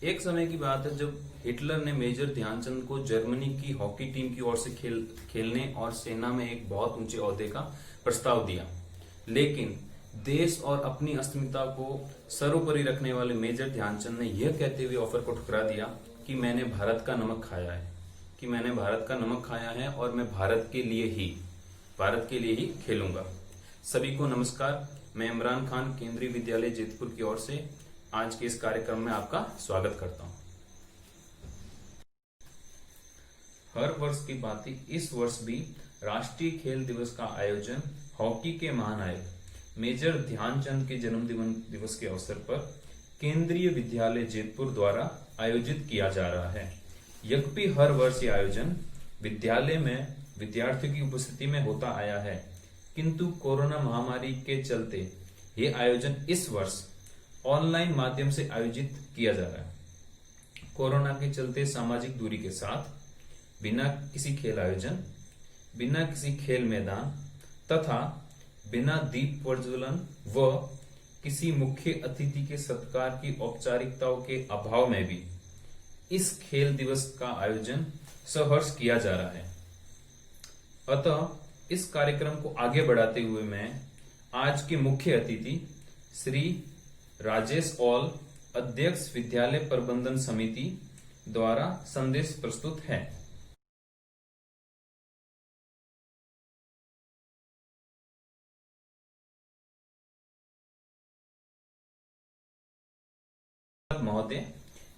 एक समय की बात है जब हिटलर ने मेजर ध्यानचंद को जर्मनी की हॉकी टीम की ओर से खेलने और सेना में एक बहुत ऊंचे ओहदे का प्रस्ताव दिया। लेकिन देश और अपनी अस्मिता को सर्वोपरि रखने वाले मेजर ध्यानचंद ने यह कहते हुए ऑफर को ठुकरा दिया कि मैंने भारत का नमक खाया है और मैं भारत के लिए ही खेलूंगा। सभी को नमस्कार। मैं इमरान खान केंद्रीय विद्यालय जेतपुर की ओर से आज के इस कार्यक्रम में आपका स्वागत करता हूं। हर वर्ष की भांति इस वर्ष भी राष्ट्रीय खेल दिवस का आयोजन हॉकी के महानायक मेजर ध्यानचंद के जन्म दिवस के अवसर पर केंद्रीय विद्यालय जेतपुर द्वारा आयोजित किया जा रहा है। यद्यपि हर वर्ष यह आयोजन विद्यालय में विद्यार्थियों की उपस्थिति में होता आया है, किंतु कोरोना महामारी के चलते ये आयोजन इस वर्ष ऑनलाइन माध्यम से आयोजित किया जा रहा है। कोरोना के चलते सामाजिक दूरी के साथ बिना किसी खेल आयोजन, बिना किसी खेल मैदान तथा बिना दीप प्रज्वलन व किसी मुख्य अतिथि के सत्कार की औपचारिकताओं के अभाव में भी इस खेल दिवस का आयोजन सहर्ष किया जा रहा है। अतः इस कार्यक्रम को आगे बढ़ाते हुए मैं आज के मुख्य अतिथि श्री राजेश ऑल, अध्यक्ष विद्यालय प्रबंधन समिति द्वारा संदेश प्रस्तुत है। महोदय,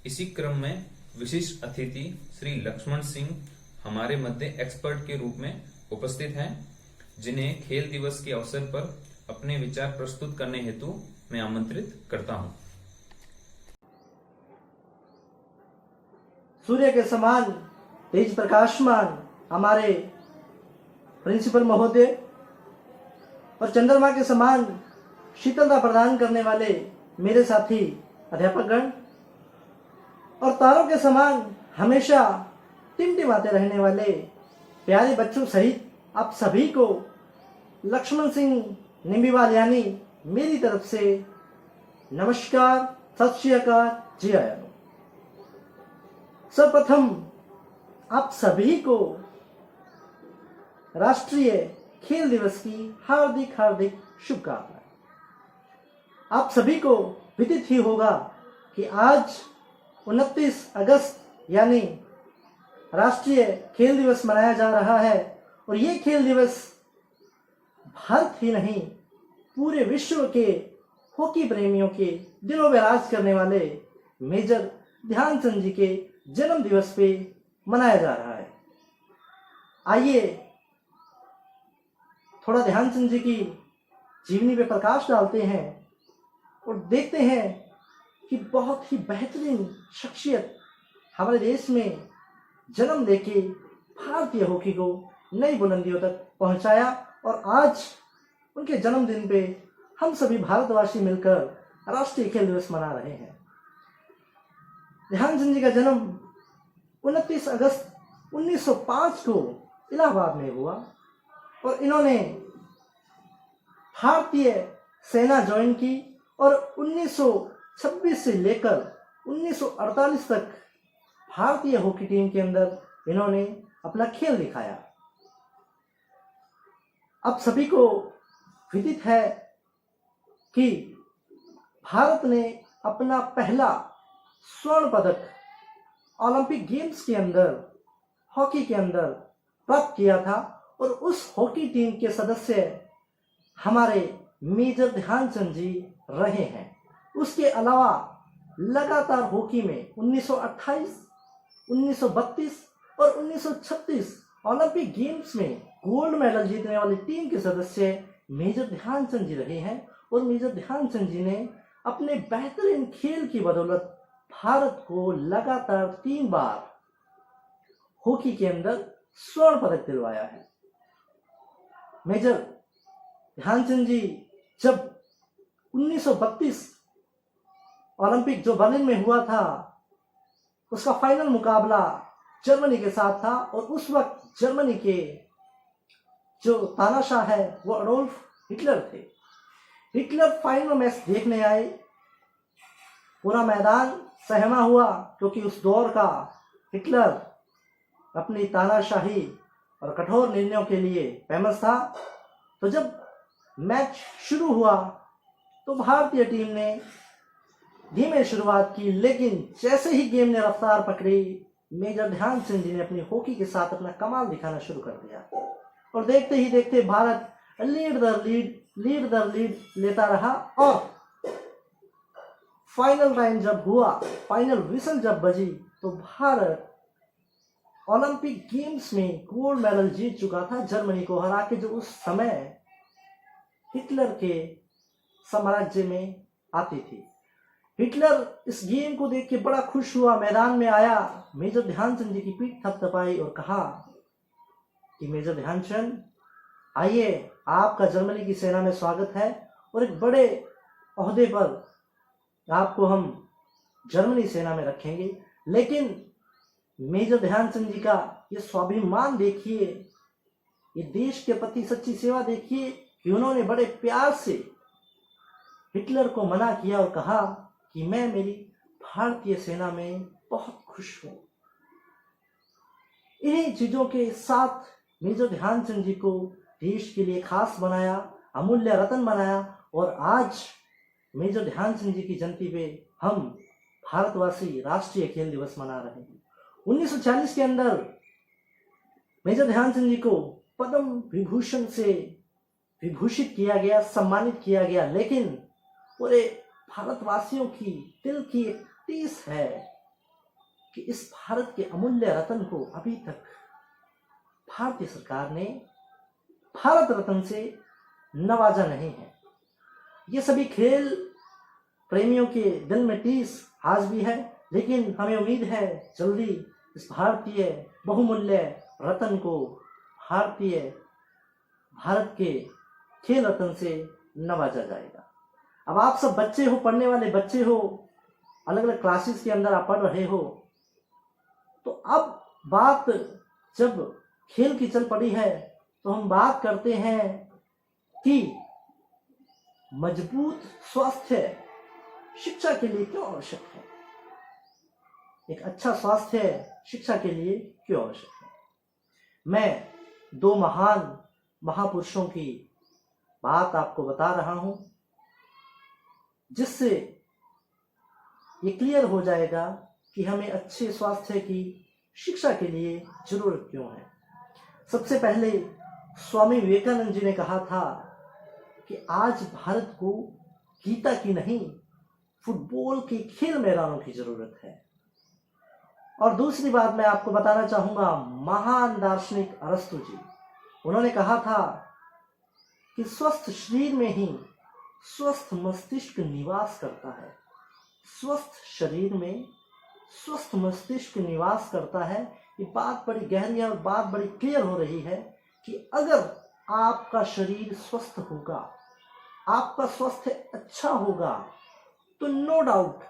इसी क्रम में विशिष्ट अतिथि श्री लक्ष्मण सिंह हमारे मध्य एक्सपर्ट के रूप में उपस्थित हैं, जिन्हें खेल दिवस के अवसर पर अपने विचार प्रस्तुत करने हेतु मैं आमंत्रित करता हूं। सूर्य के समान तेज प्रकाशमान हमारे प्रिंसिपल महोदय और चंद्रमा के समान शीतलता प्रदान करने वाले मेरे साथी अध्यापकगण और तारों के समान हमेशा टिमटिमाते रहने वाले प्यारे बच्चों सहित आप सभी को लक्ष्मण सिंह निम्बीवाल यानी मेरी तरफ से नमस्कार, सत श्री अकाल, जी आया। सर्वप्रथम आप सभी को राष्ट्रीय खेल दिवस की हार्दिक हार्दिक शुभकामनाएं। आप सभी को विदित ही होगा कि आज 29 अगस्त यानी राष्ट्रीय खेल दिवस मनाया जा रहा है और ये खेल दिवस भारत ही नहीं पूरे विश्व के हॉकी प्रेमियों के दिलों में राज करने वाले मेजर ध्यानचंद जी के जन्म दिवस पे मनाया जा रहा है। आइए थोड़ा ध्यानचंद जी की जीवनी पे प्रकाश डालते हैं और देखते हैं कि बहुत ही बेहतरीन शख्सियत हमारे देश में जन्म लेके भारतीय हॉकी को नई बुलंदियों तक पहुंचाया और आज उनके जन्मदिन पे हम सभी भारतवासी मिलकर राष्ट्रीय खेल दिवस मना रहे हैं। ध्यानचंद जी का जन्म 29 अगस्त 1905 को इलाहाबाद में हुआ और इन्होंने भारतीय सेना ज्वाइन की और 1926 से लेकर 1948 तक भारतीय हॉकी टीम के अंदर इन्होंने अपना खेल दिखाया। आप सभी को विदित है कि भारत ने अपना पहला स्वर्ण पदक ओलंपिक गेम्स के अंदर हॉकी के अंदर प्राप्त किया था और उस हॉकी टीम के सदस्य हमारे मेजर ध्यानचंद जी रहे हैं। उसके अलावा लगातार हॉकी में 1928, 1932 और 1936 ओलंपिक गेम्स में गोल्ड मेडल जीतने वाली टीम के सदस्य मेजर ध्यानचंद जी रहे हैं और मेजर ध्यानचंद जी ने अपने बेहतरीन खेल की बदौलत भारत को लगातार 3 बार हॉकी के अंदर स्वर्ण पदक दिलवाया है। मेजर ध्यानचंद जी जब 1932 ओलंपिक जो बर्लिन में हुआ था उसका फाइनल मुकाबला जर्मनी के साथ था और उस वक्त जर्मनी के जो तानाशाह है वो अडोल्फ हिटलर थे। हिटलर फाइनल मैच देखने आए पूरा मैदान सहमा हुआ, क्योंकि उस दौर का हिटलर अपनी तानाशाही और कठोर निर्णयों के लिए फेमस था। तो जब मैच शुरू हुआ तो भारतीय टीम ने धीमे शुरुआत की, लेकिन जैसे ही गेम ने रफ्तार पकड़ी, मेजर ध्यानचंद जी ने अपनी हॉकी के साथ अपना कमाल दिखाना शुरू कर दिया और देखते ही देखते भारत लीड दर लीड लेता रहा। और फाइनल टाइम जब हुआ, फाइनल विसल जब बजी, तो भारत ओलंपिक गेम्स में गोल्ड मेडल जीत चुका था, जर्मनी को हरा के, जो उस समय हिटलर के साम्राज्य में आती थी। हिटलर इस गेम को देख के बड़ा खुश हुआ, मैदान में आया, मेजर ध्यानचंद जी की पीठ थपथपाई और कहा कि मेजर ध्यानचंद, आइए, आपका जर्मनी की सेना में स्वागत है और एक बड़े ओहदे पर आपको हम जर्मनी सेना में रखेंगे। लेकिन मेजर ध्यानचंद जी का ये स्वाभिमान देखिए, ये देश के प्रति सच्ची सेवा देखिए कि उन्होंने बड़े प्यार से हिटलर को मना किया और कहा कि मैं मेरी भारतीय सेना में बहुत खुश हूं। इन्हीं चीजों के साथ मेजर ध्यानचंद जी को देश के लिए खास बनाया, अमूल्य रत्न बनाया, और आज मेजर ध्यानचंद जी की जयंती पे हम भारतवासी राष्ट्रीय खेल दिवस मना रहे हैं। 1940 के अंदर मेजर ध्यानचंद जी को पद्म विभूषण से विभूषित किया गया, सम्मानित किया गया, लेकिन पूरे भारतवासियों की दिल की एक टीस है कि इस भारत के अमूल्य रत्न को अभी तक भारतीय सरकार ने भारत रत्न से नवाजा नहीं है। ये सभी खेल प्रेमियों के दिल में टीस आज भी है, लेकिन हमें उम्मीद है जल्दी इस भारतीय बहुमूल्य रत्न को भारत के खेल रत्न से नवाजा जाएगा। अब आप सब बच्चे हो, पढ़ने वाले बच्चे हो, अलग अलग क्लासेस के अंदर आप पढ़ रहे हो, तो अब बात जब खेल की चल पड़ी है तो हम बात करते हैं कि मजबूत स्वास्थ्य शिक्षा के लिए क्यों आवश्यक है। एक अच्छा स्वास्थ्य शिक्षा के लिए क्यों आवश्यक है। मैं दो महान महापुरुषों की बात आपको बता रहा हूं, जिससे ये क्लियर हो जाएगा कि हमें अच्छे स्वास्थ्य की शिक्षा के लिए जरूरत क्यों है। सबसे पहले स्वामी विवेकानंद जी ने कहा था कि आज भारत को गीता की नहीं, फुटबॉल के खेल मैदानों की जरूरत है। और दूसरी बात मैं आपको बताना चाहूंगा, महान दार्शनिक अरस्तु जी, उन्होंने कहा था कि स्वस्थ शरीर में ही स्वस्थ मस्तिष्क निवास करता है। स्वस्थ शरीर में स्वस्थ मस्तिष्क निवास करता है। ये बात बड़ी गहरी है और बात बड़ी क्लियर हो रही है कि अगर आपका शरीर स्वस्थ होगा, आपका स्वास्थ्य अच्छा होगा, तो नो डाउट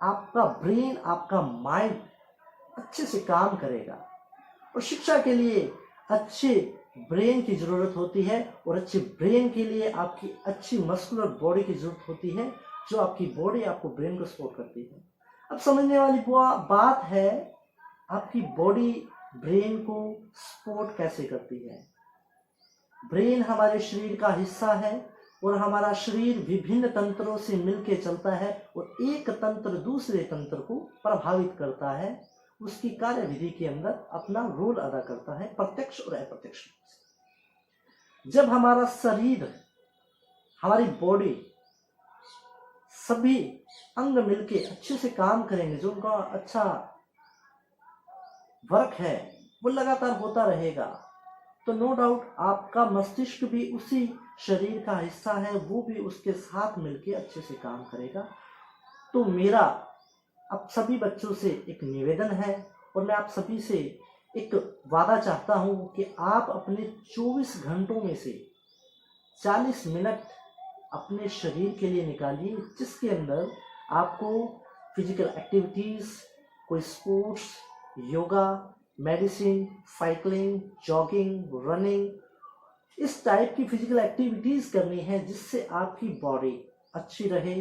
आपका ब्रेन, आपका माइंड अच्छे से काम करेगा। और शिक्षा के लिए अच्छे ब्रेन की जरूरत होती है, और अच्छे ब्रेन के लिए आपकी अच्छी मस्कुलर बॉडी की जरूरत होती है, जो आपकी बॉडी आपको ब्रेन को सपोर्ट करती है। अब समझने वाली बात है, आपकी बॉडी ब्रेन को सपोर्ट कैसे करती है। ब्रेन हमारे शरीर का हिस्सा है और हमारा शरीर विभिन्न तंत्रों से मिलकर चलता है, और एक तंत्र दूसरे तंत्र को प्रभावित करता है, उसकी कार्यविधि के अंदर अपना रोल अदा करता है, प्रत्यक्ष और अप्रत्यक्ष। जब हमारा शरीर, हमारी बॉडी, सभी अंग मिलके अच्छे से काम करेंगे, जो उनका अच्छा वर्क है वो लगातार होता रहेगा, तो नो डाउट आपका मस्तिष्क भी उसी शरीर का हिस्सा है, वो भी उसके साथ मिलके अच्छे से काम करेगा। तो मेरा आप सभी बच्चों से एक निवेदन है, और मैं आप सभी से एक वादा चाहता हूं कि आप अपने 24 घंटों में से 40 मिनट अपने शरीर के लिए निकालिए, जिसके अंदर आपको फिजिकल एक्टिविटीज, कोई sports, yoga, medicine, cycling, jogging, running, इस टाइप की फिजिकल एक्टिविटीज करनी है, जिससे आपकी बॉडी अच्छी रहे,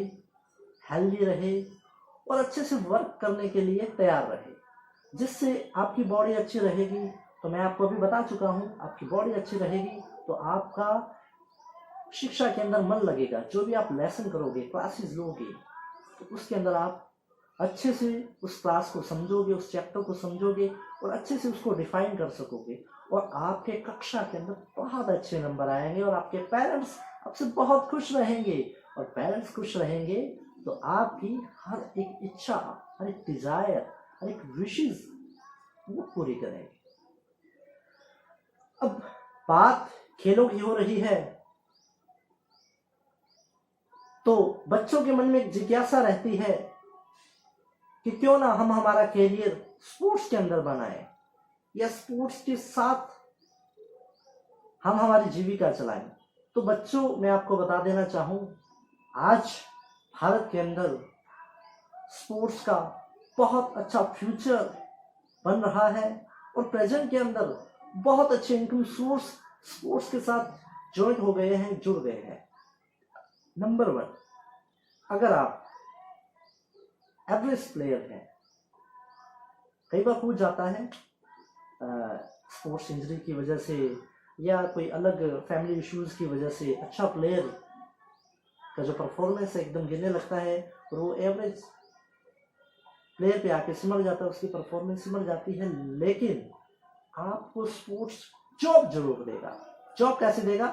हेल्दी रहे, और अच्छे से वर्क करने के लिए तैयार रहे, जिससे आपकी बॉडी अच्छी रहेगी। तो मैं आपको अभी बता चुका हूँ, आपकी बॉडी अच्छी रहेगी तो आपका शिक्षा के अंदर मन लगेगा। जो भी आप लेसन करोगे, क्लासेस लोगे, तो उसके अंदर आप अच्छे से उस क्लास को समझोगे, उस चैप्टर को समझोगे और अच्छे से उसको डिफाइन कर सकोगे और आपके कक्षा के अंदर बहुत अच्छे नंबर आएंगे और आपके पेरेंट्स आपसे बहुत खुश रहेंगे। और पेरेंट्स खुश रहेंगे तो आपकी हर एक इच्छा, हर एक डिजायर, हर एक विशेष वो पूरी करेंगे। अब बात खेलों की हो रही है तो बच्चों के मन में एक जिज्ञासा रहती है कि क्यों ना हम हमारा कैरियर स्पोर्ट्स के अंदर बनाएं या स्पोर्ट्स के साथ हम हमारी जीविका चलाएं। तो बच्चों, मैं आपको बता देना चाहूं, आज भारत के अंदर स्पोर्ट्स का बहुत अच्छा फ्यूचर बन रहा है और प्रेजेंट के अंदर बहुत अच्छे इनकम सोर्स स्पोर्ट्स के साथ ज्वाइंट हो गए हैं, जुड़ गए हैं। नंबर 1, अगर आप एवरेज प्लेयर हैं, कई बार पूछ जाता है स्पोर्ट्स इंजरी की वजह से या कोई अलग फैमिली इश्यूज की वजह से अच्छा प्लेयर का जो परफॉर्मेंस है एकदम गिरने लगता है और वो एवरेज प्लेयर पे आके सिमट जाता है, उसकी परफॉर्मेंस सिमट जाती है। लेकिन आपको स्पोर्ट्स जॉब जरूर देगा। जॉब कैसे देगा?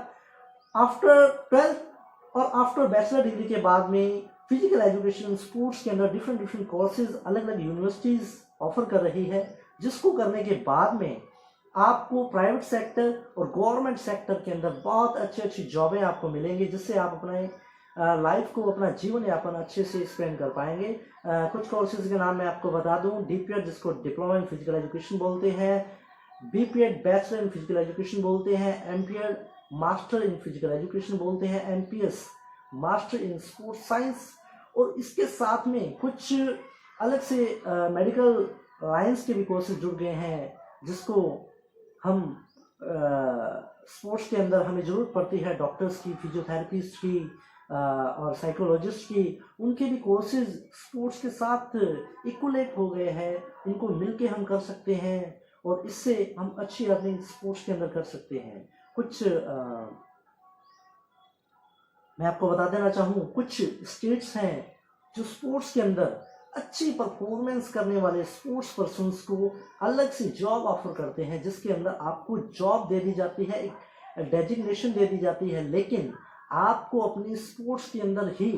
आफ्टर 12th और आफ्टर बैचलर डिग्री के बाद में फिजिकल एजुकेशन स्पोर्ट्स के अंदर डिफरेंट कोर्सेज अलग अलग यूनिवर्सिटीज ऑफर कर रही है, जिसको करने के बाद में आपको प्राइवेट सेक्टर और गवर्नमेंट सेक्टर के अंदर बहुत अच्छी जॉबें आपको मिलेंगी, जिससे आप अपने लाइफ को, अपना जीवन यापन अच्छे से स्पेंड कर पाएंगे। कुछ कोर्सेज के नाम मैं आपको बता दूं। डीपीएड, जिसको डिप्लोमा इन फिजिकल एजुकेशन बोलते हैं, BPEd bachelor in physical education बोलते हैं, MPEd master in physical education बोलते हैं, MPS master in sports science, और इसके साथ में कुछ अलग से मेडिकल लाइंस के भी कोर्सेज जुड़ गए हैं, जिसको हम स्पोर्ट्स के अंदर हमें ज़रूरत पड़ती है डॉक्टर्स की, फिजियोथेरेपिस्ट की और साइकोलॉजिस्ट की। उनके भी कोर्सेज स्पोर्ट्स के साथ इक्वलेट हो गए हैं, इनको मिलके हम कर सकते हैं और इससे हम अच्छी अर्निंग स्पोर्ट्स के अंदर कर सकते हैं। कुछ मैं आपको बता देना चाहूँ, कुछ स्टेट्स हैं जो स्पोर्ट्स के अंदर अच्छी परफॉर्मेंस करने वाले स्पोर्ट्स पर्सन्स को अलग से जॉब ऑफर करते हैं, जिसके अंदर आपको जॉब दे दी जाती है, एक डेजिग्नेशन दे दी जाती है, लेकिन आपको अपनी स्पोर्ट्स के अंदर ही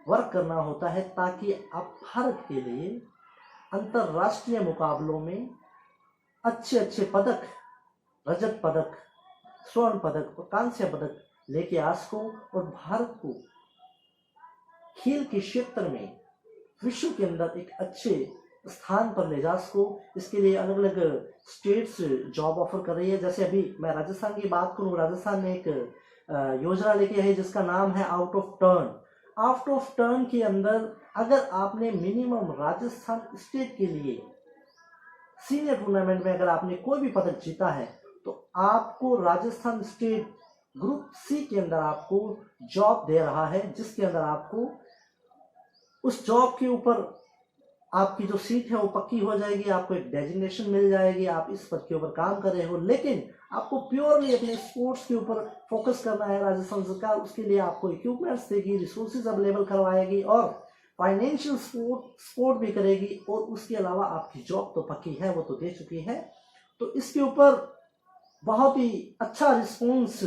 वर्क करना होता है ताकि आप भारत के लिए अंतर्राष्ट्रीय मुकाबलों में अच्छे पदक, रजत पदक, स्वर्ण पदक और कांस्य पदक लेके आ सको और भारत को खेल के क्षेत्र में विश्व के अंदर एक अच्छे स्थान पर ले जा सको। इसके लिए अलग अलग स्टेट्स जॉब ऑफर कर रही है। जैसे अभी मैं राजस्थान की बात करूं, राजस्थान ने एक योजना लेके है जिसका नाम है out of turn. Out of turn के अंदर अगर आपने मिनिमम राजस्थान स्टेट के लिए सीनियर टूर्नामेंट में अगर आपने कोई भी पदक जीता है तो आपको राजस्थान स्टेट ग्रुप सी के अंदर आपको जॉब दे रहा है, जिसके अंदर आपको उस जॉब के ऊपर आपकी जो सीट है वो पक्की हो जाएगी, आपको एक डेजिग्नेशन मिल जाएगी, आप इस पद के ऊपर काम कर रहे हो, लेकिन आपको प्योरली अपने स्पोर्ट्स के ऊपर फोकस करना है। राजस्थान सरकार उसके लिए आपको इक्विपमेंट्स देगी, रिसोर्सेज अवेलेबल करवाएगी और फाइनेंशियल सपोर्ट भी करेगी, और उसके अलावा आपकी जॉब तो पक्की है, वो तो दे चुकी है। तो इसके ऊपर बहुत ही अच्छा रिस्पॉन्स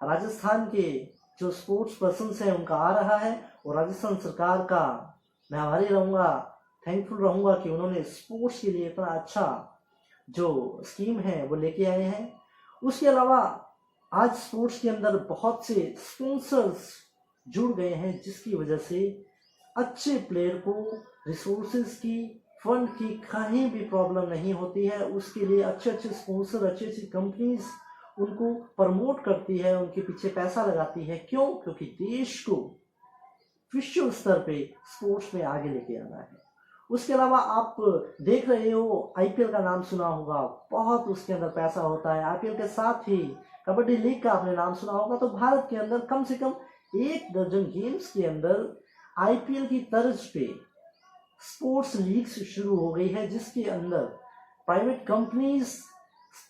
राजस्थान के जो स्पोर्ट्स पर्सन हैं उनका आ रहा है, और राजस्थान सरकार का मैं आभारी रहूँगा, थैंकफुल रहूँगा कि उन्होंने स्पोर्ट्स के लिए इतना अच्छा जो स्कीम है वो लेके आए हैं। उसके अलावा आज स्पोर्ट्स के अंदर बहुत से स्पॉन्सर्स जुड़ गए हैं, जिसकी वजह से अच्छे प्लेयर को रिसोर्सेज की, फंड की कहीं भी प्रॉब्लम नहीं होती है। उसके लिए अच्छे स्पॉन्सर, अच्छी कंपनीज उनको प्रमोट करती है, उनके पीछे पैसा लगाती है। क्यों? क्योंकि देश को विश्व स्तर पे स्पोर्ट्स में आगे लेके आना है। उसके अलावा आप देख रहे हो, आईपीएल का नाम सुना होगा, बहुत उसके अंदर पैसा होता है। आईपीएल के साथ ही कबड्डी लीग का आपने नाम सुना होगा। तो भारत के अंदर कम से कम 1 दर्जन गेम्स के अंदर आईपीएल की तर्ज पे स्पोर्ट्स लीग्स शुरू हो गई है, जिसके अंदर प्राइवेट कंपनीज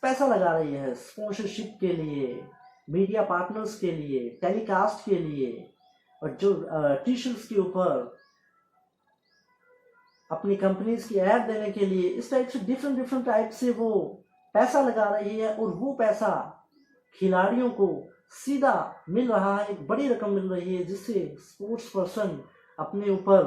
पैसा लगा रही है स्पॉन्सरशिप के लिए, मीडिया पार्टनर्स के लिए, टेलीकास्ट के लिए, और जो टी शर्ट्स के ऊपर अपनी कंपनीज की ऐड देने के लिए, इस टाइप से डिफरेंट टाइप से वो पैसा लगा रही है। और वो पैसा खिलाड़ियों को सीधा मिल रहा है, एक बड़ी रकम मिल रही है, जिससे स्पोर्ट्स पर्सन अपने ऊपर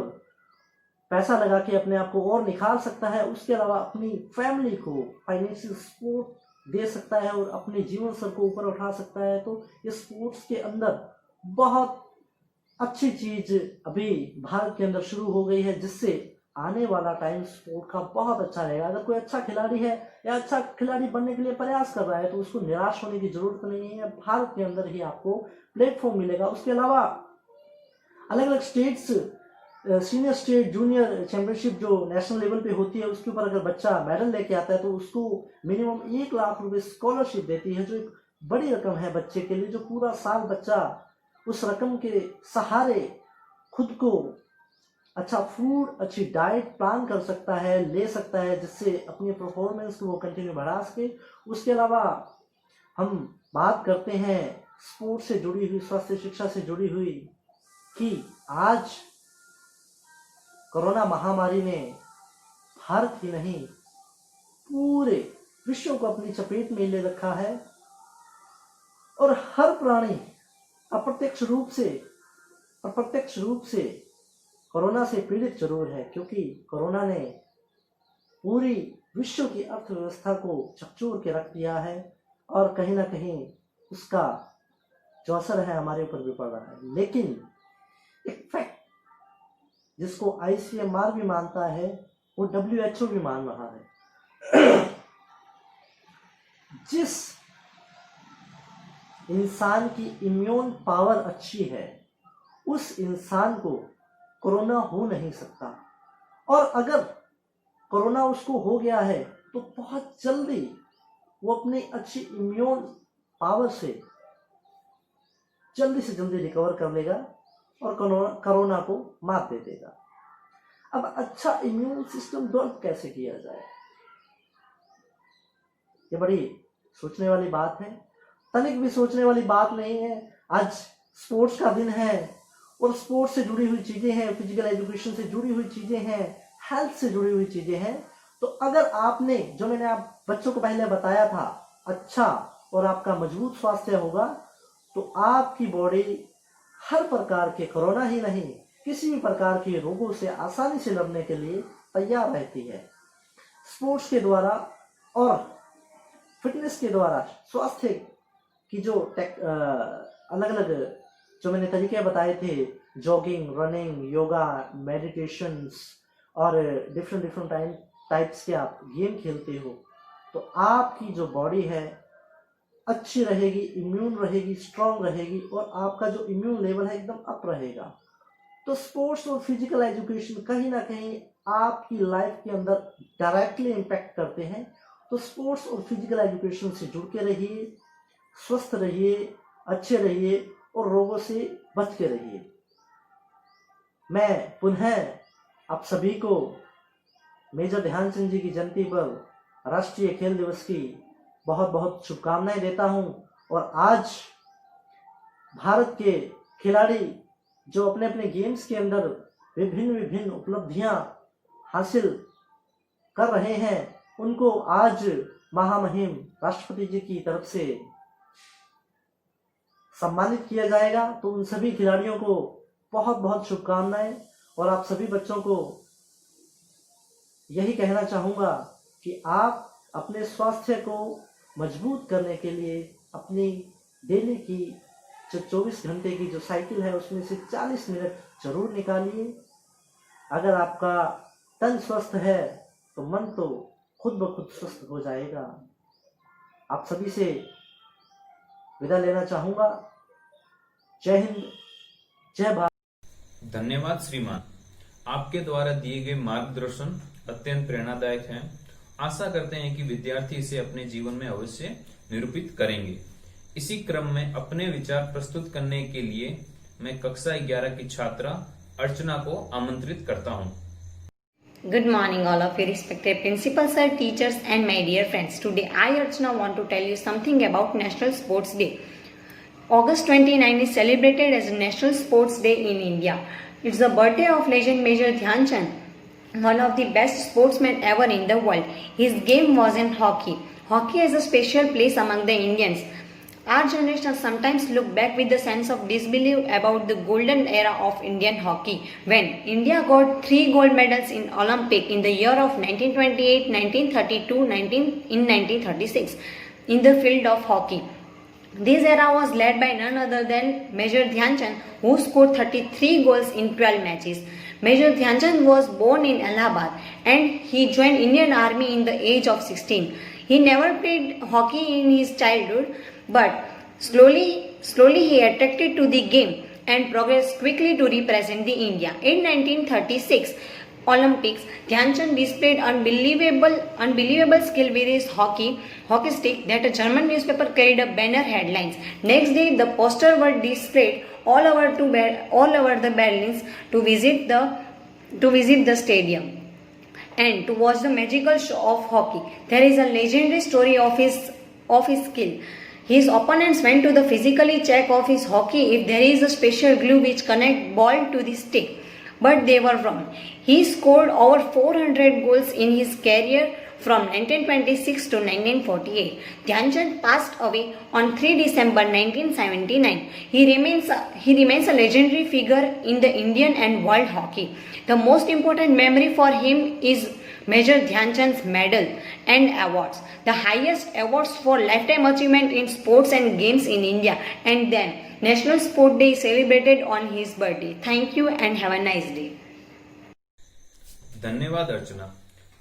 पैसा लगा के अपने आप को और निखार सकता है। उसके अलावा अपनी फैमिली को फाइनेंशियल सपोर्ट दे सकता है और अपने जीवन स्तर को ऊपर उठा सकता है। तो ये स्पोर्ट्स के अंदर बहुत अच्छी चीज अभी भारत के अंदर शुरू हो गई है, जिससे आने वाला टाइम स्पोर्ट का बहुत अच्छा रहेगा। अगर कोई अच्छा खिलाड़ी है या अच्छा खिलाड़ी बनने के लिए प्रयास कर रहा है, तो उसको निराश होने की जरूरत नहीं है। भारत के अंदर ही आपको प्लेटफॉर्म मिलेगा। उसके अलावा अलग अलग states, senior state junior championship जो नेशनल लेवल पे होती है, उसके ऊपर अगर बच्चा मेडल लेके आता है तो उसको मिनिमम 1 लाख रुपए स्कॉलरशिप देती है, जो एक बड़ी रकम है बच्चे के लिए, जो पूरा साल बच्चा उस रकम के सहारे खुद को अच्छा फूड, अच्छी डाइट प्लान कर सकता है, ले सकता है, जिससे अपनी परफॉर्मेंस को वो कंटिन्यू बढ़ा सके। उसके अलावा हम बात करते हैं स्पोर्ट्स से जुड़ी हुई, स्वास्थ्य शिक्षा से जुड़ी हुई, कि आज कोरोना महामारी ने भारत ही नहीं पूरे विश्व को अपनी चपेट में ले रखा है। और हर प्राणी अप्रत्यक्ष रूप से कोरोना से पीड़ित जरूर है, क्योंकि कोरोना ने पूरी विश्व की अर्थव्यवस्था को झकझोर के रख दिया है और कहीं ना कहीं उसका जो असर है हमारे ऊपर भी पड़ रहा है। लेकिन एक फैक्ट जिसको ICMR भी मानता है, वो WHO भी मान रहा है, जिस इंसान की इम्यून पावर अच्छी है, उस इंसान को कोरोना हो नहीं सकता। और अगर कोरोना उसको हो गया है तो बहुत जल्दी वो अपनी अच्छी इम्यून पावर से जल्दी रिकवर कर लेगा और कोरोना को मात दे देगा। अब अच्छा इम्यून सिस्टम डेवलप कैसे किया जाए, ये बड़ी सोचने वाली बात है। तनिक भी सोचने वाली बात नहीं है। आज स्पोर्ट्स का दिन है और स्पोर्ट्स से जुड़ी हुई चीजें हैं, फिजिकल एजुकेशन से जुड़ी हुई चीजें हैं, हेल्थ से जुड़ी हुई चीजें हैं। तो अगर आपने, जो मैंने आप बच्चों को पहले बताया था, अच्छा और आपका मजबूत स्वास्थ्य होगा, तो आपकी बॉडी हर प्रकार के, कोरोना ही नहीं, किसी भी प्रकार के रोगों से आसानी से लड़ने के लिए तैयार रहती है। स्पोर्ट्स के द्वारा और फिटनेस के द्वारा स्वास्थ्य की जो अलग अलग जो मैंने तरीके बताए थे, जॉगिंग, रनिंग, योगा, मेडिटेशंस और डिफरेंट टाइप्स के आप गेम खेलते हो, तो आपकी जो बॉडी है अच्छी रहेगी, इम्यून रहेगी, स्ट्रांग रहेगी और आपका जो इम्यून लेवल है एकदम अप रहेगा। तो स्पोर्ट्स और फिजिकल एजुकेशन कहीं ना कहीं आपकी लाइफ के अंदर डायरेक्टली इम्पैक्ट करते हैं। तो स्पोर्ट्स और फिजिकल एजुकेशन से जुड़ के रहिए, स्वस्थ रहिए, अच्छे रहिए और रोगों से बच के रहिए। मैं पुनः आप सभी को मेजर ध्यानचंद जी की जयंती पर राष्ट्रीय खेल दिवस की बहुत बहुत शुभकामनाएं देता हूं। और आज भारत के खिलाड़ी जो अपने अपने गेम्स के अंदर विभिन्न उपलब्धियां हासिल कर रहे हैं, उनको आज महामहिम राष्ट्रपति जी की तरफ से सम्मानित किया जाएगा। तो उन सभी खिलाड़ियों को बहुत बहुत शुभकामनाएं। और आप सभी बच्चों को यही कहना चाहूंगा कि आप अपने स्वास्थ्य को मजबूत करने के लिए अपनी डेली की जो 24 घंटे की जो साइकिल है, उसमें से 40 मिनट जरूर निकालिए। अगर आपका तन स्वस्थ है तो मन तो खुद ब खुद स्वस्थ हो जाएगा। आप सभी से विदा लेना चाहूंगा। जय हिंद, जय भारत। धन्यवाद श्रीमान, आपके द्वारा दिए गए मार्गदर्शन अत्यंत प्रेरणादायक हैं। आशा करते हैं कि विद्यार्थी इसे अपने जीवन में अवश्य निरूपित करेंगे। इसी क्रम में अपने विचार प्रस्तुत करने के लिए मैं कक्षा 11 की छात्रा अर्चना को आमंत्रित करता हूं। Good morning, all of you respected principals, sir, teachers, and my dear friends. Today, I, Archana, want to tell you something about National Sports Day. August 29 is celebrated as National Sports Day in India. It's the birthday of legend Major Dhyan Chand, one of the best sportsmen ever in the world. His game was in hockey. Hockey has a special place among the Indians. Our generation sometimes look back with a sense of disbelief about the golden era of Indian hockey, when India got 3 gold medals in Olympic in the year of 1928, 1932, 1936 in the field of hockey. This era was led by none other than Major Dhyan Chand, who scored 33 goals in 12 matches. Major Dhyan Chand was born in Allahabad and he joined Indian Army in the age of 16. He never played hockey in his childhood, but slowly he attracted to the game and progressed quickly to represent the India. In 1936 Olympics, Dhyan Chand displayed unbelievable skill with his hockey stick that a German newspaper carried a banner headlines. Next day, the poster were displayed all over the buildings to visit the stadium and to watch the magical show of hockey. There is a legendary story of his skill. His opponents went to the physically check of his hockey if there is a special glue which connect ball to the stick, but they were wrong. He scored over 400 goals in his career from 1926 to 1948. Dhyan Chand passed away on 3 December 1979. He remains a legendary figure in the Indian and world hockey. The most important memory for him is Major Dhyan Chand's medal and awards, the highest awards for lifetime achievement in sports and games in India, and then National Sport Day is celebrated on his birthday. Thank you and have a nice day. धन्यवाद अर्चना,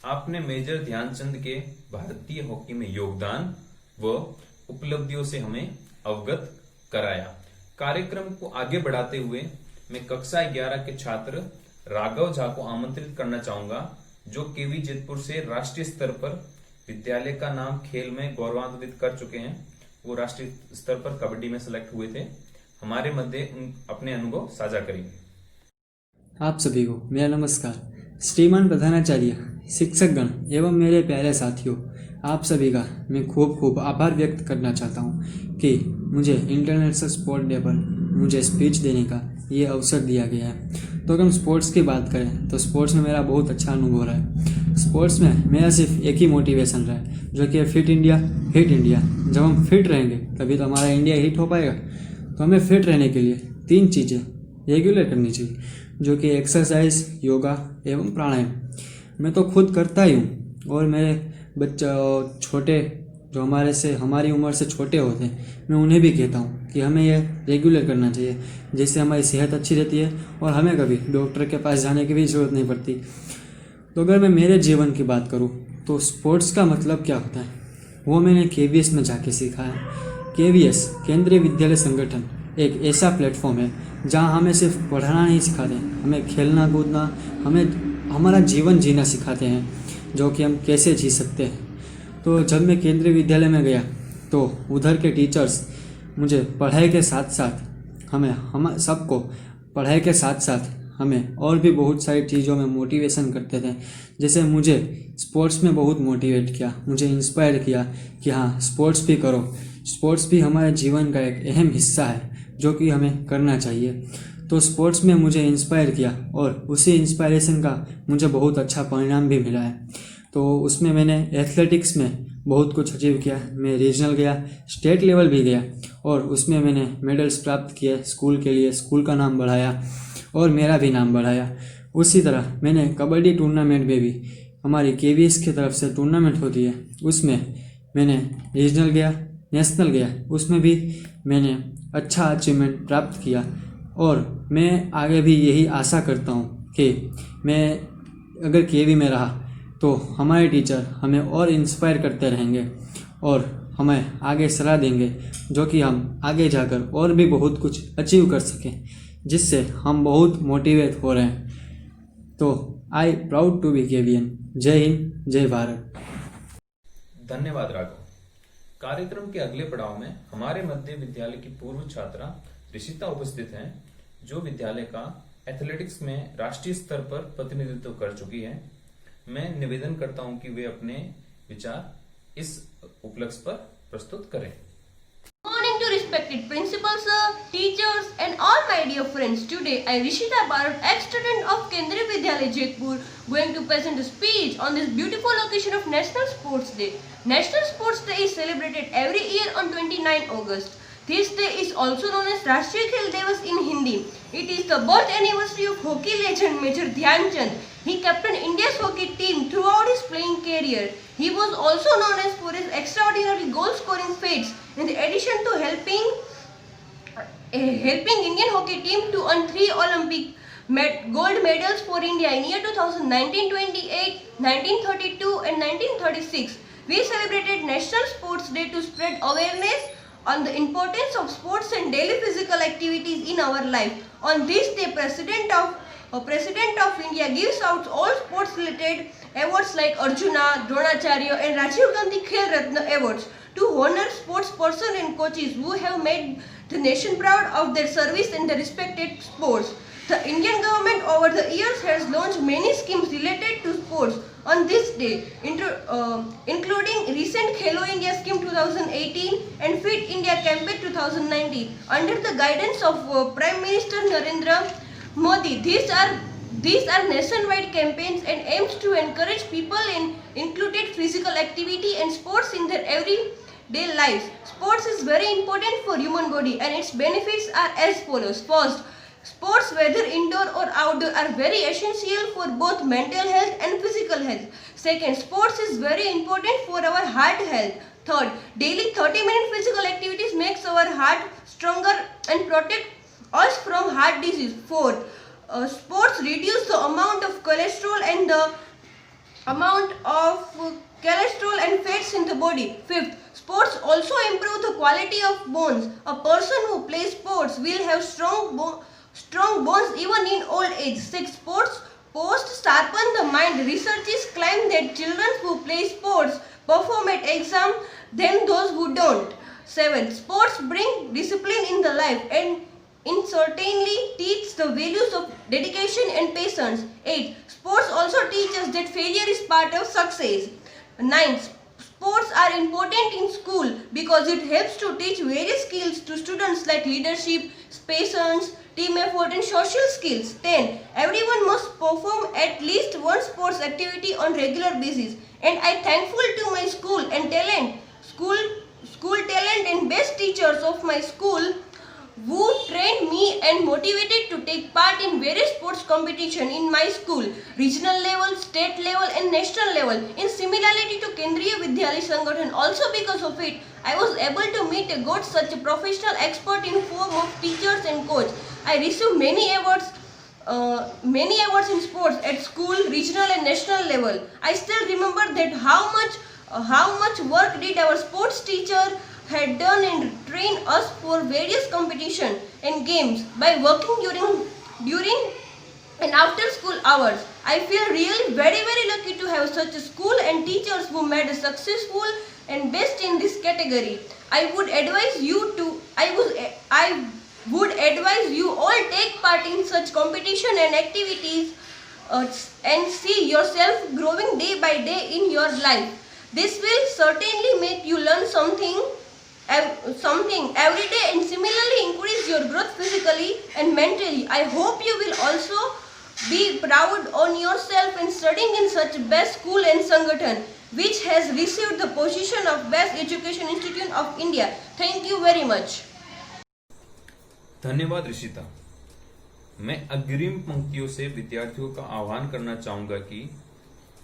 आपने major Dhyanchand के भारतीय hockey में योगदान व उपलब्धियों से हमें अवगत कराया। कार्यक्रम को आगे बढ़ाते हुए मैं कक्षा 11 के छात्र राघव झा को आमंत्रित करना चाहूंगा, जो केवी जेतपुर से राष्ट्रीय स्तर पर विद्यालय का नाम खेल में गौरवान्वित कर चुके हैं। वो राष्ट्रीय स्तर पर कबड्डी में सिलेक्ट हुए थे। हमारे मध्य अपने अनुभव साझा करेंगे। आप सभी को मेरा नमस्कार। श्रीमान प्रधानाचार्य, शिक्षकगण एवं मेरे प्यारे साथियों, आप सभी का मैं खूब आभार व्यक्त करना चाहता हूँ कि मुझे इंटरनेशनल स्पोर्ट डे पर मुझे स्पीच देने का ये अवसर दिया गया है। तो अगर हम स्पोर्ट्स की बात करें तो स्पोर्ट्स में मेरा बहुत अच्छा अनुभव रहा है। स्पोर्ट्स में मेरा सिर्फ एक ही मोटिवेशन रहा है, जो कि फिट इंडिया हिट इंडिया। जब हम फिट रहेंगे तभी तो हमारा इंडिया हिट हो पाएगा। तो हमें फिट रहने के लिए 3 चीज़ें रेगुलर करनी चाहिए, जो कि एक्सरसाइज, योगा एवं प्राणायाम। मैं तो खुद करता ही हूँ, और मेरे बच्चा छोटे जो हमारी उम्र से छोटे होते हैं, मैं उन्हें भी कहता हूँ कि हमें यह रेगुलर करना चाहिए, जिससे हमारी सेहत अच्छी रहती है और हमें कभी डॉक्टर के पास जाने की भी ज़रूरत नहीं पड़ती। तो अगर मैं मेरे जीवन की बात करूँ तो स्पोर्ट्स का मतलब क्या होता है वो मैंने KVS में जाके सीखा है। KVS केंद्रीय विद्यालय संगठन एक ऐसा प्लेटफॉर्म है जहाँ हमें सिर्फ पढ़ना नहीं सिखाते, हमें खेलना कूदना, हमें हमारा जीवन जीना सिखाते हैं, जो कि हम कैसे जी सकते हैं। तो जब मैं केंद्रीय विद्यालय में गया तो उधर के टीचर्स मुझे पढ़ाई के साथ साथ हम सबको पढ़ाई के साथ साथ हमें और भी बहुत सारी चीज़ों में मोटिवेशन करते थे। जैसे मुझे स्पोर्ट्स में बहुत मोटिवेट किया, मुझे इंस्पायर किया कि हाँ, स्पोर्ट्स भी करो, स्पोर्ट्स भी हमारे जीवन का एक अहम हिस्सा है जो कि हमें करना चाहिए। तो स्पोर्ट्स में मुझे इंस्पायर किया और उसी इंस्पायरेशन का मुझे बहुत अच्छा परिणाम भी मिला है। तो उसमें मैंने एथलेटिक्स में बहुत कुछ अचीव किया। मैं रीजनल गया, स्टेट लेवल भी गया और उसमें मैंने मेडल्स प्राप्त किए स्कूल के लिए, स्कूल का नाम बढ़ाया और मेरा भी नाम बढ़ाया। उसी तरह मैंने कबड्डी टूर्नामेंट में भी, हमारी KVS की तरफ से टूर्नामेंट होती है, उसमें मैंने रीजनल गया, नेशनल गया, उसमें भी मैंने अच्छा अचीवमेंट प्राप्त किया। और मैं आगे भी यही आशा करता हूँ कि मैं अगर KV में रहा तो हमारे टीचर हमें और इंस्पायर करते रहेंगे और हमें आगे सलाह देंगे, जो कि हम आगे जाकर और भी बहुत कुछ अचीव कर सकें, जिससे हम बहुत मोटिवेट हो रहे हैं। तो I proud to be KVN। जय हिंद, जय भारत। धन्यवाद राघव। कार्यक्रम के अगले पड़ाव में हमारे मध्य विद्यालय की पूर्व छात्रा ऋषिता उपस्थित हैं, जो विद्यालय का एथलेटिक्स में राष्ट्रीय स्तर पर प्रतिनिधित्व कर चुकी है। मैं निवेदन करता हूं कि वे अपने विचार इस उपलक्ष्य पर प्रस्तुत करें। Morning to respected principal sir, teachers and all my dear friends. Today I Rishita Bharat, ex-student of Kendriya Vidyalaya Jodhpur, going to present a speech on this beautiful occasion of National Sports Day. National Sports Day is celebrated every year on 29 August. This day is also known as Rashtriya Khel Divas in Hindi. It is the birth anniversary of hockey legend Major Dhyan Chand. He captained India's hockey team throughout his playing career. He was also known as for his extraordinary goal-scoring feats. In addition to helping Indian hockey team to earn 3 Olympic gold medals for India in year 2000, 1928, 1932 and 1936. We celebrated National Sports Day to spread awareness on the importance of sports and daily physical activities in our life. On this day, President of India gives out all sports related awards like Arjuna, Dronacharya and Rajiv Gandhi Khel Ratna awards to honor sports persons and coaches who have made the nation proud of their service in the respected sports. The Indian government over the years has launched many schemes related to sports on this day, including recent Khelo India Scheme 2018 and Fit India Campaign 2019. Under the guidance of Prime Minister Narendra Modi, these are nationwide campaigns and aims to encourage people in included physical activity and sports in their everyday lives. Sports is very important for human body and its benefits are as follows. First, sports, whether indoor or outdoor, are very essential for both mental health and physical health. Second, sports is very important for our heart health. Third, daily 30-minute physical activities makes our heart stronger and protect us from heart disease. Fourth, sports reduce the amount of cholesterol and fats in the body. Fifth, sports also improve the quality of bones. A person who plays sports will have strong bones even in old age. 6. Sports sharpen the mind. Researchers claim that children who play sports perform at exam than those who don't. 7. Sports bring discipline in the life and certainly teach the values of dedication and patience. 8. Sports also teach us that failure is part of success. 9. Sports are important in school because it helps to teach various skills to students like leadership, patience, team effort and social skills. 10. Everyone must perform at least one sports activity on regular basis. And I thankful to my school talent and best teachers of my school who trained me and motivated to take part in various sports competition in my school, regional level, state level and national level. In similarity to Kendriya Vidyalaya Sangathan, also because of it, I was able to meet a God such a professional expert in form of teachers and coach. I received many awards in sports at school, regional and national level. I still remember that how much work did our sports teacher had done and trained us for various competition and games by working during and after school hours. I feel really very lucky to have such a school and teachers who made us successful and best in this category. I would advise you all take part in such competition and activities and see yourself growing day by day in your life. This will certainly make you learn something every day and similarly increase your growth physically and mentally. I hope you will also be proud on yourself in studying in such best school and Sangathan, which has received the position of Best Education Institute of India. Thank you very much. धन्यवाद ऋषिता। मैं अग्रिम पंक्तियों से विद्यार्थियों का आह्वान करना चाहूंगा कि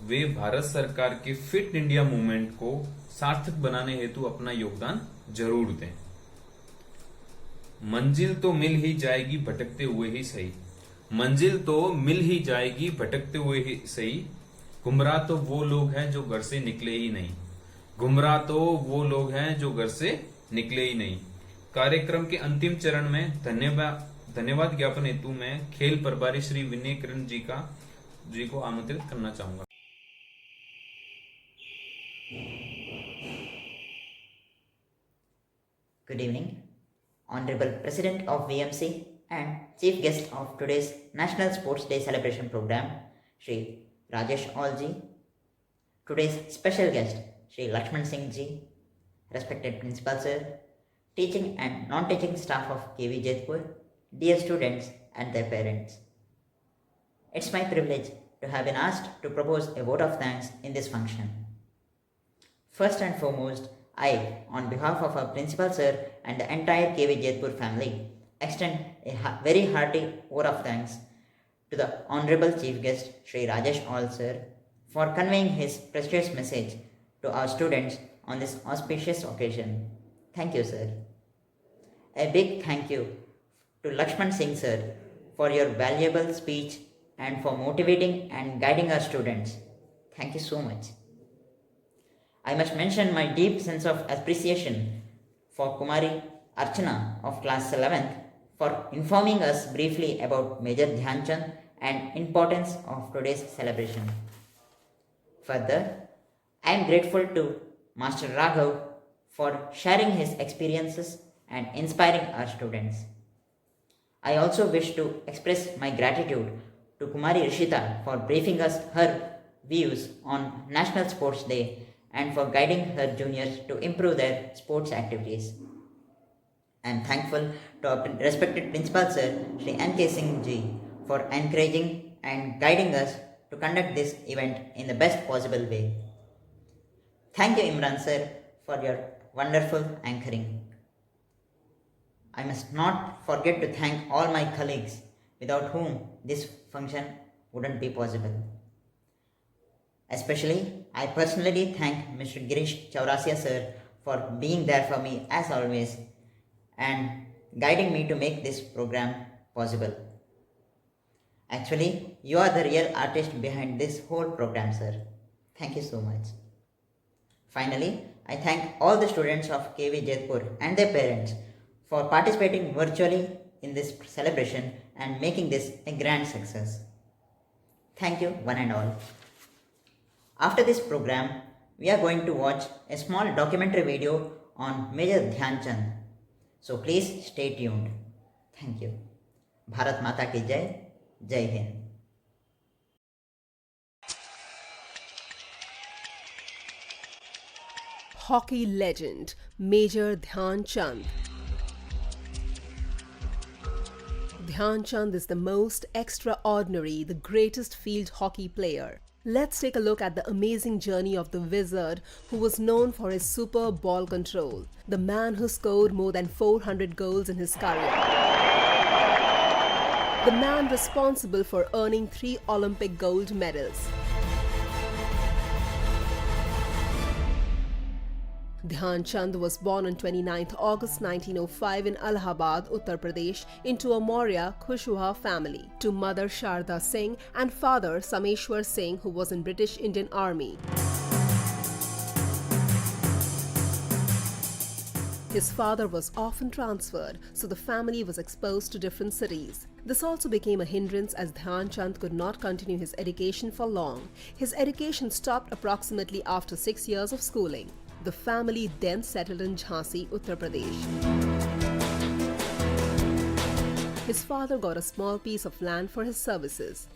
वे भारत सरकार के फिट इंडिया मूवमेंट को सार्थक बनाने हेतु अपना योगदान जरूर दें। मंजिल तो मिल ही जाएगी भटकते हुए ही सही, मंजिल तो मिल ही जाएगी भटकते हुए ही सही, गुमराह तो वो लोग हैं जो घर से निकले ही नहीं, गुमराह तो वो लोग हैं जो घर से निकले ही नहीं। कार्यक्रम के अंतिम चरण में धन्यवाद ज्ञापन हेतु मैं खेल प्रभारी श्री विनय किरण जी को आमंत्रित करना चाहूंगा। Good evening, Honorable President of VMC and Chief Guest of today's National Sports Day celebration program, Shri Rajesh Aulji, today's special guest, Sri Lakshman Singh Ji, respected Principal Sir, teaching and non-teaching staff of KV Jethpur, dear students and their parents. It's my privilege to have been asked to propose a vote of thanks in this function. First and foremost, I, on behalf of our Principal Sir and the entire KV Jethpur family, extend a very hearty vote of thanks to the Honorable Chief Guest Sri Rajesh All Sir for conveying his precious message to our students on this auspicious occasion. Thank you, sir. A big thank you to Lakshman Singh Sir for your valuable speech and for motivating and guiding our students. Thank you so much. I must mention my deep sense of appreciation for Kumari Archana of class 11th for informing us briefly about Major Dhyan Chand and importance of today's celebration. Further, I am grateful to Master Raghav for sharing his experiences and inspiring our students. I also wish to express my gratitude to Kumari Rishita for briefing us her views on National Sports Day and for guiding her juniors to improve their sports activities. I am thankful to our respected Principal Sir, Sri N.K. Singh Ji, for encouraging and guiding us to conduct this event in the best possible way. Thank you, Imran Sir, for your wonderful anchoring. I must not forget to thank all my colleagues without whom this function wouldn't be possible. Especially, I personally thank Mr. Girish Chaurasia Sir for being there for me as always and guiding me to make this program possible. Actually, you are the real artist behind this whole program, sir. Thank you so much. Finally, I thank all the students of KV Jethpur and their parents for participating virtually in this celebration and making this a grand success. Thank you, one and all. After this program, we are going to watch a small documentary video on Major Dhyan Chand. So please stay tuned. Thank you. Bharat Mata ki Jai. Jai Hind. Hockey legend Major Dhyan Chand. Dhyan Chand is the most extraordinary, the greatest field hockey player. Let's take a look at the amazing journey of the wizard who was known for his superb ball control, the man who scored more than 400 goals in his career. The man responsible for earning 3 Olympic gold medals. Dhyan Chand was born on 29 August 1905 in Allahabad, Uttar Pradesh, into a Maurya Khushwah family, to mother Sharda Singh and father Sameshwar Singh, who was in British Indian Army. His father was often transferred, so the family was exposed to different cities. This also became a hindrance as Dhyan Chand could not continue his education for long. His education stopped approximately after 6 years of schooling. The family then settled in Jhansi, Uttar Pradesh. His father got a small piece of land for his services.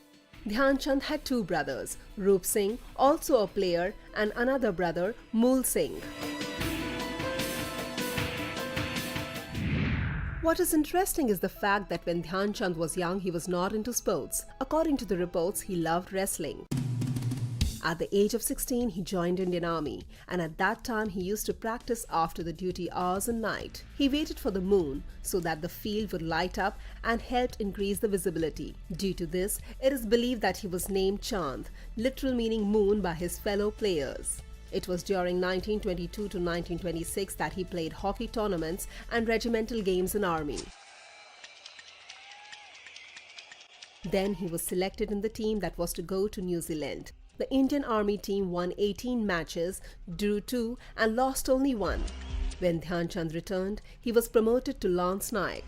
Dhyan Chand had 2 brothers, Roop Singh, also a player, and another brother, Mool Singh. What is interesting is the fact that when Dhyan Chand was young, he was not into sports. According to the reports, he loved wrestling. At the age of 16, he joined Indian Army, and at that time he used to practice after the duty hours and night. He waited for the moon so that the field would light up and helped increase the visibility. Due to this, it is believed that he was named Chand, literal meaning moon, by his fellow players. It was during 1922 to 1926 that he played hockey tournaments and regimental games in Army. Then he was selected in the team that was to go to New Zealand. The Indian Army team won 18 matches, drew 2 and lost only 1. When Dhyan Chand returned, he was promoted to Lance Naik.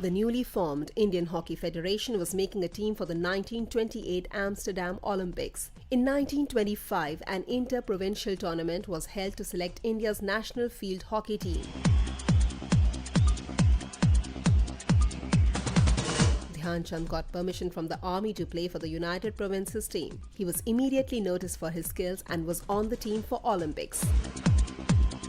The newly formed Indian Hockey Federation was making a team for the 1928 Amsterdam Olympics. In 1925, an inter-provincial tournament was held to select India's national field hockey team. Dhyan Chand got permission from the army to play for the United Provinces team. He was immediately noticed for his skills and was on the team for Olympics.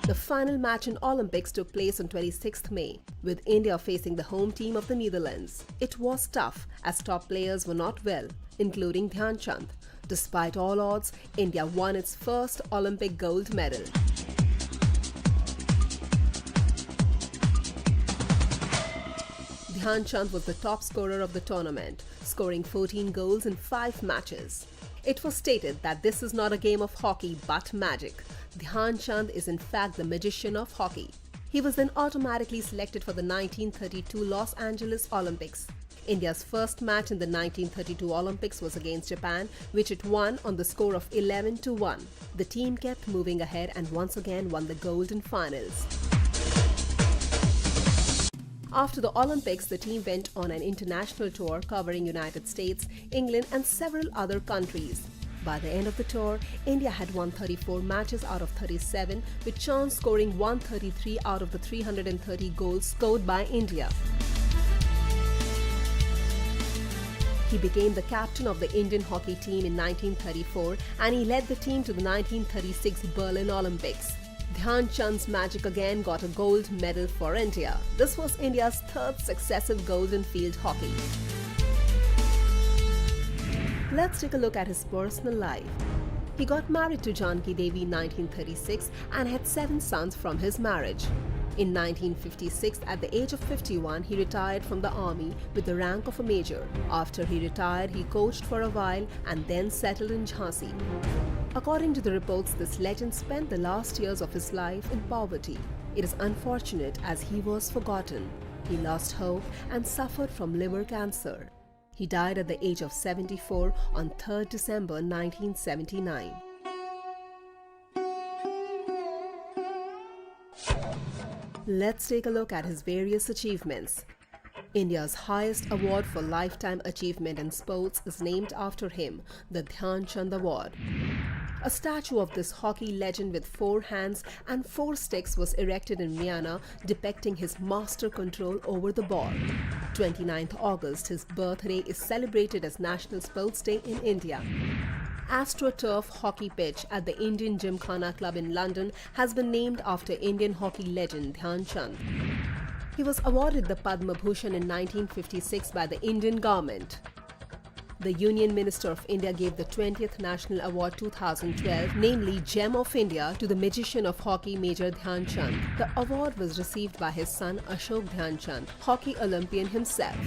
The final match in Olympics took place on 26th May, with India facing the home team of the Netherlands. It was tough as top players were not well, including Dhyan Chand. Despite all odds, India won its first Olympic gold medal. Dhyan Chand was the top scorer of the tournament, scoring 14 goals in 5 matches. It was stated that this is not a game of hockey but magic. Dhyan Chand is in fact the magician of hockey. He was then automatically selected for the 1932 Los Angeles Olympics. India's first match in the 1932 Olympics was against Japan, which it won on the score of 11-1. The team kept moving ahead and once again won the gold in finals. After the Olympics, the team went on an international tour covering United States, England and several other countries. By the end of the tour, India had won 34 matches out of 37, with Chand scoring 133 out of the 330 goals scored by India. He became the captain of the Indian hockey team in 1934 and he led the team to the 1936 Berlin Olympics. Dhyan Chand's magic again got a gold medal for India. This was India's third successive gold in field hockey. Let's take a look at his personal life. He got married to Janki Devi in 1936 and had 7 sons from his marriage. In 1956, at the age of 51, he retired from the army with the rank of a major. After he retired, he coached for a while and then settled in Jhansi. According to the reports, this legend spent the last years of his life in poverty. It is unfortunate as he was forgotten. He lost hope and suffered from liver cancer. He died at the age of 74 on 3rd December 1979. Let's take a look at his various achievements. India's highest award for lifetime achievement in sports is named after him, the Dhyan Chand Award. A statue of this hockey legend with 4 hands and 4 sticks was erected in Vienna, depicting his master control over the ball. 29th August, his birthday, is celebrated as National Sports Day in India. AstroTurf hockey pitch at the Indian Gymkhana Club in London has been named after Indian hockey legend Dhyan Chand. He was awarded the Padma Bhushan in 1956 by the Indian government. The Union Minister of India gave the 20th National Award 2012, namely Gem of India, to the magician of hockey Major Dhyan Chand. The award was received by his son Ashok Dhyan Chand, hockey Olympian himself.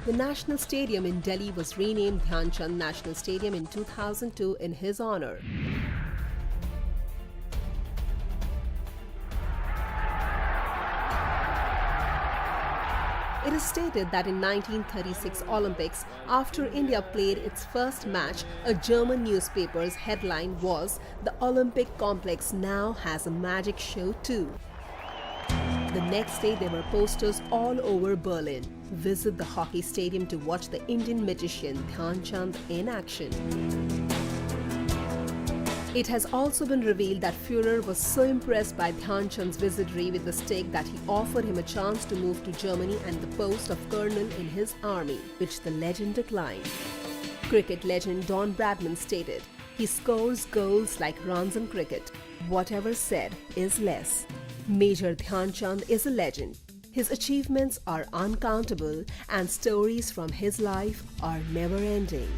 The National Stadium in Delhi was renamed Dhyan Chand National Stadium in 2002 in his honor. It is stated that in 1936 Olympics, after India played its first match, a German newspaper's headline was, "The Olympic complex now has a magic show too." The next day there were posters all over Berlin. Visit the hockey stadium to watch the Indian magician Dhyan Chand in action. It has also been revealed that Führer was so impressed by Dhyan Chand's wizardry with the stick that he offered him a chance to move to Germany and the post of colonel in his army, which the legend declined. Cricket legend Don Bradman stated, "He scores goals like runs in cricket. Whatever said is less." Major Dhyan Chand is a legend. His achievements are uncountable and stories from his life are never ending.